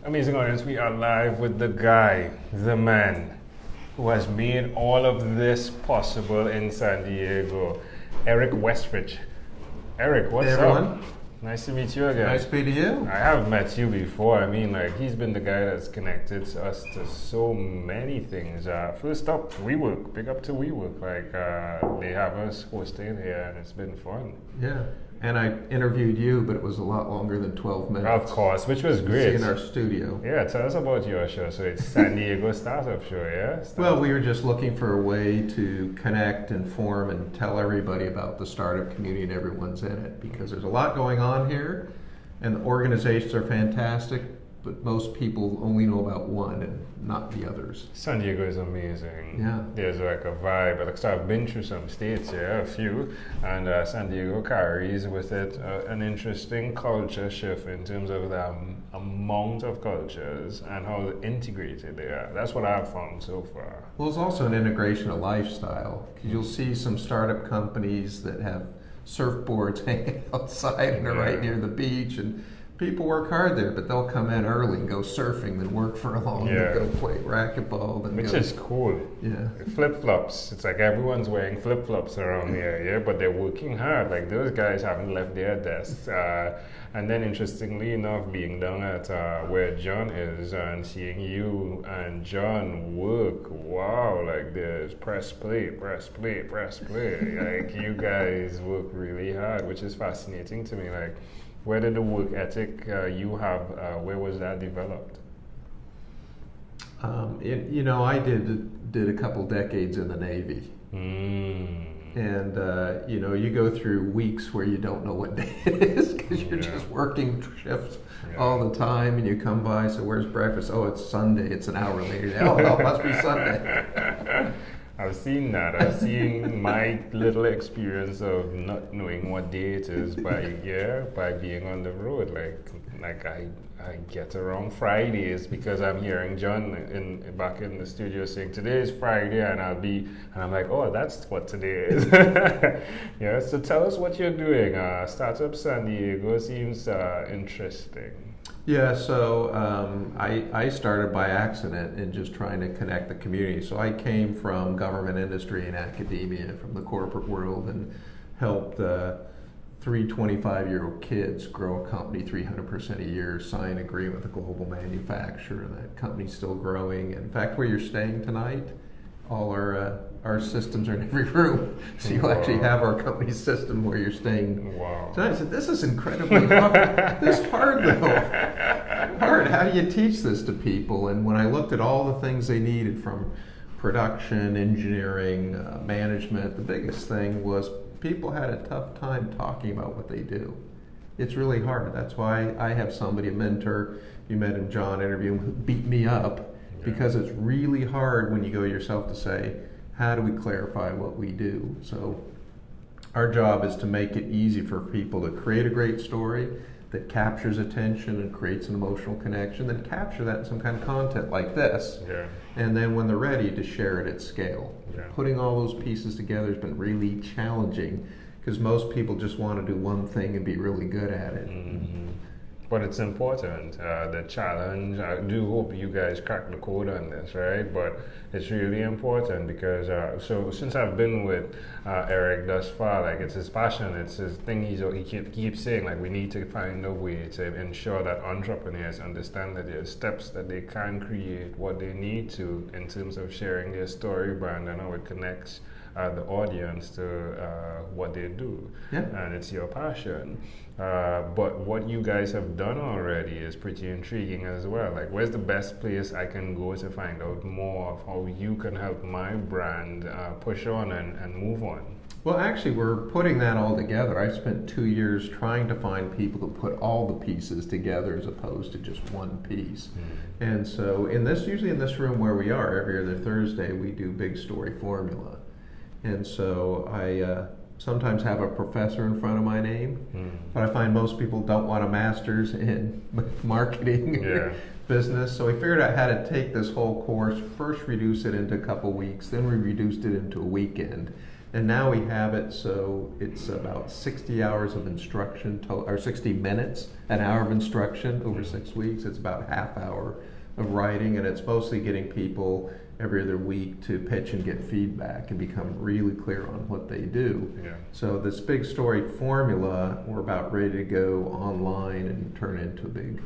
Amazing audience, we are live with the guy, the man, who has made all of this possible in San Diego, Eric Westreich. Eric, what's Hey everyone. up? Nice to meet you again. Nice to meet you. I have met you before. I mean, like, he's been the guy that's connected us to so many things. First up, WeWork. Big up to WeWork. Like, they have us hosting here, and it's been fun. Yeah. And I interviewed you, but it was a lot longer than 12 minutes. Of course, which was great. See in our studio. Yeah, tell us about your show. So it's San Diego Startup Show, yeah? Well, we were just looking for a way to connect, inform, and tell everybody about the startup community and everyone's in it, because there's a lot going on here, and the organizations are fantastic, but most people only know about one and not the others. San Diego is amazing. Yeah. There's like a vibe. Like, so I've been through some states, yeah, a few, and San Diego carries with it an interesting culture shift in terms of the amount of cultures and how integrated they are. That's what I've found so far. Well, it's also an integration of lifestyle, because you'll see some startup companies that have surfboards hanging outside and are right near the beach, and people work hard there, but they'll come in early and go surfing, then work for a long time, go play racquetball. Then Which is cool. Yeah. Flip-flops. It's like everyone's wearing flip-flops around here, yeah, but they're working hard. Like, those guys haven't left their desks. And then, interestingly enough, being down at where John is and seeing you and John work, wow, like there's press play. Like, you guys work really hard, which is fascinating to me. Like, where did the work ethic you have, where was that developed? I did a couple decades in the Navy. And, you go through weeks where you don't know what day it is, because you're just working shifts all the time, and you come by, so where's breakfast? Oh, it's Sunday, it's an hour later. Oh, it must be Sunday. I've seen that. I've seen my little experience of not knowing what day it is by being on the road. Like I get around Fridays because I'm hearing John back in the studio saying today is Friday, and I'm like, oh, that's what today is. Yeah. So tell us what you're doing. Startup San Diego seems interesting. Yeah, so I started by accident in just trying to connect the community. So I came from government, industry, and academia, from the corporate world, and helped 3 25-year-old kids grow a company 300% a year, sign an agreement with a global manufacturer, and that company's still growing. In fact, where you're staying tonight, all our systems are in every room. So you'll actually have our company's system where you're staying tonight. I said, this is incredibly hard. This is hard, though. Hard. How do you teach this to people? And when I looked at all the things they needed, from production, engineering, management, the biggest thing was people had a tough time talking about what they do. It's really hard. That's why I have somebody, a mentor, you met in John interview, who beat me up, because it's really hard when you go yourself to say, how do we clarify what we do? So our job is to make it easy for people to create a great story that captures attention and creates an emotional connection, then capture that in some kind of content like this. Yeah. And then when they're ready, to share it at scale. Yeah. Putting all those pieces together has been really challenging, because most people just want to do one thing and be really good at it. Mm-hmm. But it's important, the challenge. I do hope you guys crack the code on this, right? But it's really important because, so since I've been with Eric thus far, like, it's his passion, it's his thing. He keeps saying, like, we need to find a way to ensure that entrepreneurs understand that there are steps that they can create what they need to in terms of sharing their story brand and how it connects the audience to what they do. Yeah. And it's your passion. But what you guys have done already is pretty intriguing as well. Like, where's the best place I can go to find out more of how you can help my brand push on and move on? Well, actually, we're putting that all together. I spent 2 years trying to find people to put all the pieces together as opposed to just one piece. And so usually in this room where we are, every other Thursday, we do Big Story Formula. And so I sometimes have a professor in front of my name, but I find most people don't want a master's in marketing business. So we figured out how to take this whole course, first reduce it into a couple weeks, then we reduced it into a weekend. And now we have it so it's about 60 hours of instruction, or 60 minutes, an hour of instruction over 6 weeks. It's about a half hour of writing, and it's mostly getting people every other week to pitch and get feedback and become really clear on what they do. Yeah. So this big story formula, we're about ready to go online and turn into a big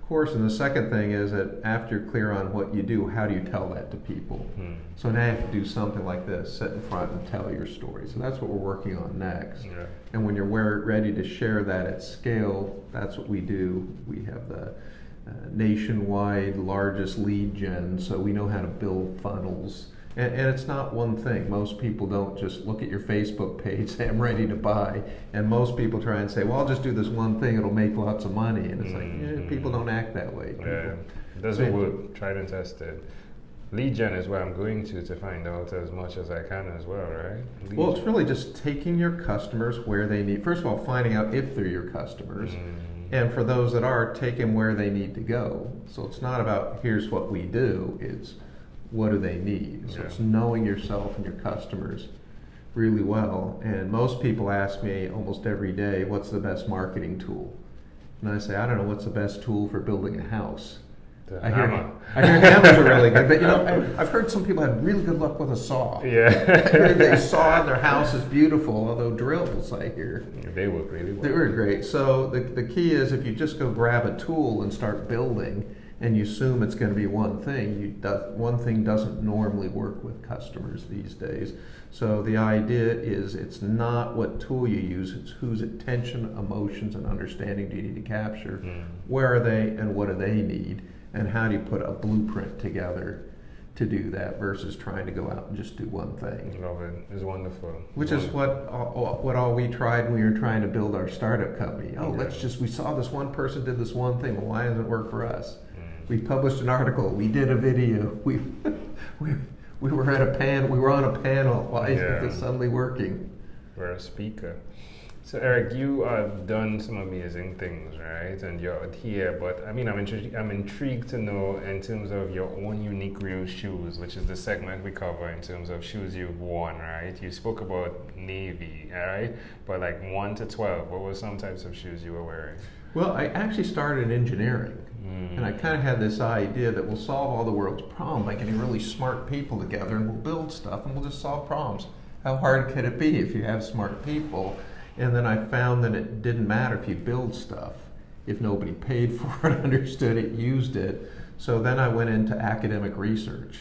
course. And the second thing is that after you're clear on what you do, how do you tell that to people? So now you have to do something like this, sit in front and tell your story. So that's what we're working on next. Yeah. And when you're ready to share that at scale, that's what we do. We have the nationwide largest lead gen, so we know how to build funnels. And it's not one thing. Most people don't just look at your Facebook page, say, I'm ready to buy. And most people try and say, well, I'll just do this one thing, it'll make lots of money. And it's like, people don't act that way. Yeah, it doesn't work. Tried and tested. Lead gen is where I'm going to find out as much as I can as well, right? Well, it's really just taking your customers where they need. First of all, finding out if they're your customers. And for those that are, take them where they need to go. So it's not about here's what we do, it's what do they need. So it's knowing yourself and your customers really well. And most people ask me almost every day, what's the best marketing tool? And I say, I don't know, what's the best tool for building a house? I hear hammers are really good, but I've heard some people had really good luck with a saw. Yeah. They saw their house is beautiful, although drills, I hear. They work really well. They were great. So the key is if you just go grab a tool and start building and you assume it's going to be one thing, one thing doesn't normally work with customers these days. So the idea is it's not what tool you use, it's whose attention, emotions, and understanding do you need to capture, where are they, and what do they need. And how do you put a blueprint together to do that versus trying to go out and just do one thing? Love it. It's wonderful. Which is what all we tried when we were trying to build our startup company. We saw this one person did this one thing. Well, why doesn't it work for us? We published an article. We did a video. We were at we were on a panel. Why isn't this suddenly working? We're a speaker. So Eric, you have done some amazing things, right? And you're out here, but I mean, I'm intrigued to know in terms of your own unique real shoes, which is the segment we cover in terms of shoes you've worn, right? You spoke about Navy, all right? But like 1 to 12, what were some types of shoes you were wearing? Well, I actually started in engineering. And I kind of had this idea that we'll solve all the world's problems by getting really smart people together and we'll build stuff and we'll just solve problems. How hard could it be if you have smart people? And then I found that it didn't matter if you build stuff, if nobody paid for it, understood it, used it. So then I went into academic research,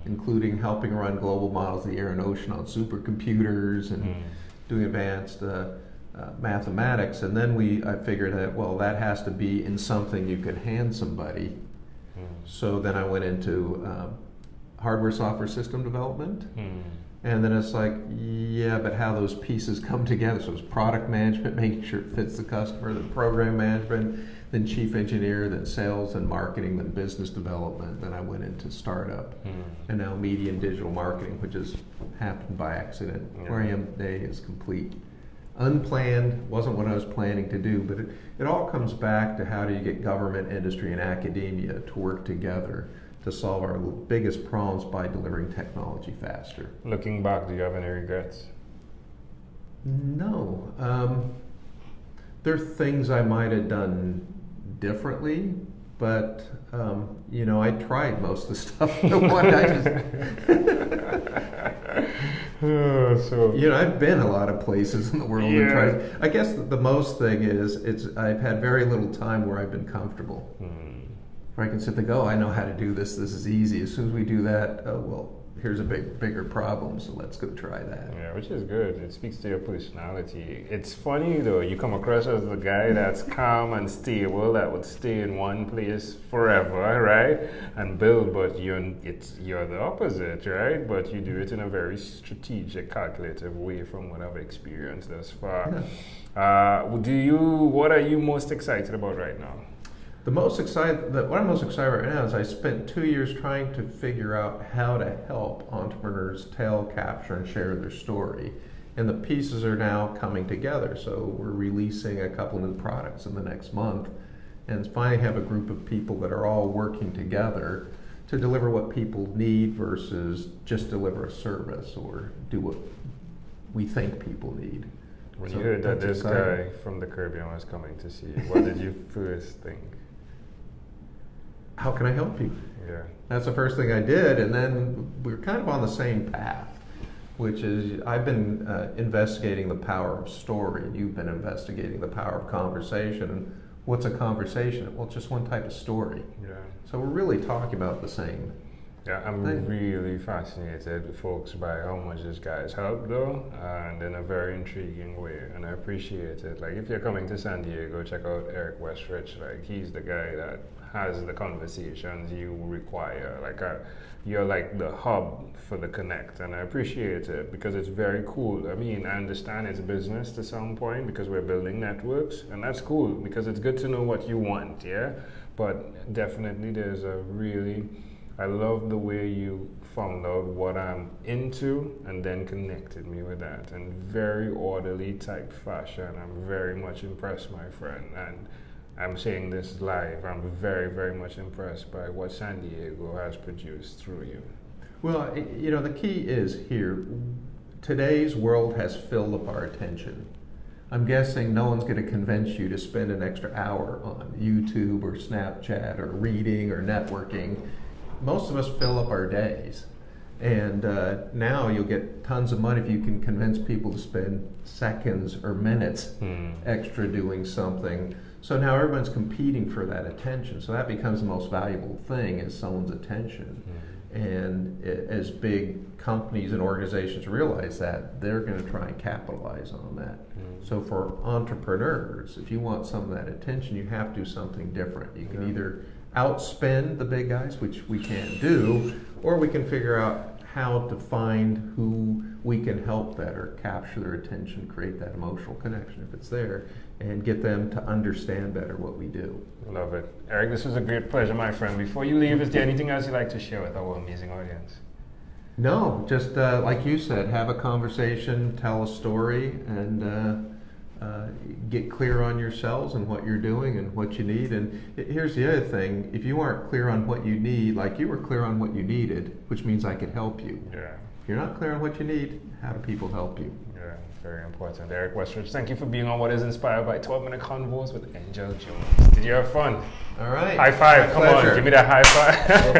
including helping run global models of the air and ocean on supercomputers and doing advanced mathematics. And then I figured that, well, that has to be in something you could hand somebody. So then I went into hardware, software, system development. And then it's like, yeah, but how those pieces come together. So it's product management, making sure it fits the customer, then program management, then chief engineer, then sales and marketing, then business development. Then I went into startup, and now media and digital marketing, which has happened by accident. Where I am today is complete. Unplanned, wasn't what I was planning to do, but it all comes back to how do you get government, industry, and academia to work together to solve our biggest problems by delivering technology faster. Looking back, do you have any regrets? No. There are things I might have done differently, but I tried most of the stuff. I've been a lot of places in the world and tried. I guess the most thing is I've had very little time where I've been comfortable. I can sit there and go, I know how to do this, this is easy. As soon as we do that, here's a bigger problem, so let's go try that. Yeah, which is good. It speaks to your personality. It's funny though, you come across as the guy that's calm and stable, that would stay in one place forever, right? And build, but you're the opposite, right? But you do it in a very strategic, calculative way from what I've experienced thus far. Yeah. What are you most excited about right now? What I'm most excited right now is I spent 2 years trying to figure out how to help entrepreneurs tell, capture, and share their story. And the pieces are now coming together. So we're releasing a couple new products in the next month and finally have a group of people that are all working together to deliver what people need versus just deliver a service or do what we think people need. When So you heard that that's this exciting. guy from the Caribbean was coming to see you, what did you first think? How can I help you? Yeah. That's the first thing I did, and then we're kind of on the same path, which is I've been investigating the power of story, and you've been investigating the power of conversation. And what's a conversation? Well, it's just one type of story. Yeah. So we're really talking about the same. Yeah, I'm thing. really fascinated, folks, by how much this guy has helped, though, and in a very intriguing way, and I appreciate it. Like, if you're coming to San Diego, check out Eric Westreich. Like, he's the guy that has the conversations you require. Like, you're like the hub for the connect, and I appreciate it because it's very cool. I mean, I understand it's business to some point because we're building networks, and that's cool because it's good to know what you want, yeah? But definitely there's a really, I love the way you found out what I'm into and then connected me with that in very orderly type fashion. I'm very much impressed, my friend, and I'm saying this live. I'm very much impressed by what San Diego has produced through you. Well, you know, the key is here, today's world has filled up our attention. I'm guessing no one's going to convince you to spend an extra hour on YouTube or Snapchat or reading or networking. Most of us fill up our days. And now you'll get tons of money if you can convince people to spend seconds or minutes extra doing something. So now everyone's competing for that attention. So that becomes the most valuable thing is someone's attention. And as big companies and organizations realize that, they're going to try and capitalize on that. So for entrepreneurs, if you want some of that attention, you have to do something different. You can either outspend the big guys, which we can't do, or we can figure out how to find who we can help better, capture their attention, create that emotional connection if it's there, and get them to understand better what we do. Love it. Eric, this was a great pleasure, my friend. Before you leave, is there anything else you'd like to share with our amazing audience? No, just like you said, have a conversation, tell a story, and get clear on yourselves and what you're doing and what you need. And here's the other thing, if you aren't clear on what you need, like you were clear on what you needed, which means I could help you. Yeah. If you're not clear on what you need, how do people help you? Yeah, very important. Eric Westreich, thank you for being on what is inspired by 12-minute convos with Angel Jones. Did you have fun? All right. High five. My Come pleasure. on, give me that high five. Will do.